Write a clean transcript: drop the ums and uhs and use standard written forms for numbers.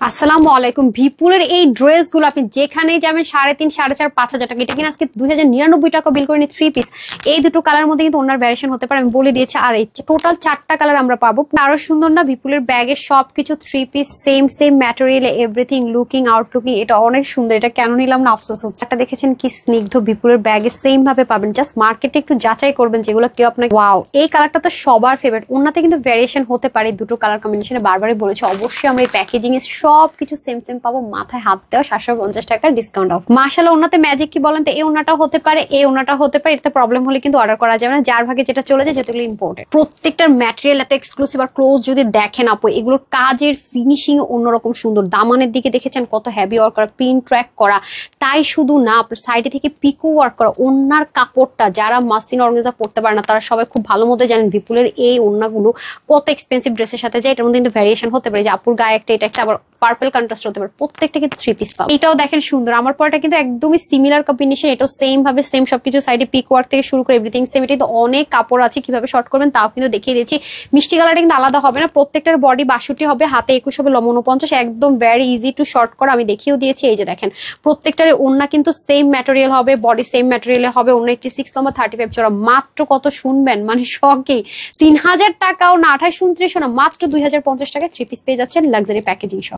আসসালামু আলাইকুম। বিপুলের এই ড্রেসগুলো আপনি যেখানেই যাবেন 3,500, 4,500, 5,000 টাকা। এটা কিনা আজকে 2099 টাকা বিল করে নি। 3 পিস, এই দুটো কালার মধ্যে কিন্তু ওনার ভ্যারিয়েশন হতে পারে, আমি বলে দিয়েছি। আর এই টোটাল 4টা কালার আমরা পাবো। আরো সুন্দর না বিপুলের ব্যাগের সবকিছু 3 piece, same material, everything, looking আউটলুকিং, এটা অনেক সুন্দর। এটা কেন নিলাম না আফসোস হচ্ছে। একটা দেখেছেন কি স্নিগ্ধ, বিপুলের ব্যাগে সেম ভাবে পাবেন। জাস্ট মার্কেটে একটু যাচাই করবেন যেগুলো কেউ আপনাকে। ওয়াও, এই কালারটা তো সবার ফেভারিট। ওনাতে কিন্তু ভ্যারিয়েশন হতে পারে দুটো কালার কম্বিনেশনে, বারবারই বলেছি। অবশ্যই আমরা এই প্যাকেজিং এ সবকিছু সেম পাবো। মাথায় হাত দেওয়া 750 টাকার ডিসকাউন্ট অফ। মাশাআল্লাহ, ওনাতে ম্যাজিক কি বলেন তো, এই ওনাটা হতে পারে, এই ওনাটা হতে পারে। এতে প্রবলেম হলে কিন্তু অর্ডার করা যাবে না, যার ভাগে যেটা চলে যায়, যেগুলো ইম্পোর্টেড। প্রত্যেকটার ম্যাটেরিয়াল এত এক্সক্লুসিভ আর ক্লোজ যদি দেখেন আপু, এগুলোর কাজের ফিনিশিং অন্যরকম সুন্দর। দামানের দিকে দেখেছেন কত হেভি ওয়ার্ক করা, পিন ট্র্যাক করা। তাই শুধু না, আপনার সাইডে থেকে পিকো ওয়ার্ক করা। ওনার কাপড়টা যারা মাসিন অর্গানজা পড়তে পারে না, তারা সবাই খুব ভালো মতো জানেন বিপুলের এই ওড়নাগুলো কত এক্সপেন্সিভ ড্রেসের সাথে যায়। এটার মধ্যে কিন্তু ভ্যারিয়েশন হতে পারে, যে আপুর গায়ে একটা, এটা একটা, আবার পার্পল কন্ট্রাস্ট হতে পারে। প্রত্যেকটা কিন্তু 3 পিস পাবো। এটাও দেখেন সুন্দর। আমার পরটা কিন্তু একদমই সিমিলার কম্বিনেশন। এটাও সেম ভাবে সেম সবকিছু, সাইডে পিক ওয়ার্ক থেকে শুরু করে এভরিথিং সেম। এটা কিন্তু অনেক কাপড় আছে, কিভাবে শর্ট করবেন তাও কিন্তু দেখিয়ে দিয়েছি। মিষ্টি কালারটা কিন্তু আলাদা হবে না, প্রত্যেকটার বডি 62 হবে, হাতে 21 হবে, লম্বা 49। একদম ভেরি ইজি টু শর্ট করা, আমি দেখিয়েও দিয়েছি। এই যে দেখেন, প্রত্যেকটার ওড়না কিন্তু সেম ম্যাটেরিয়াল হবে, বডি সেম ম্যাটেরিয়াল হবে। ওড়না 86 লম্বা, 35 চড়া। মাত্র কত শুনবেন, মানে শখেই 3000 টাকাও না, 28, 29 না, মাত্র 2050 টাকায় 3 পিস পেয়ে যাচ্ছেন লাক্সারি প্যাকেজিং সহ।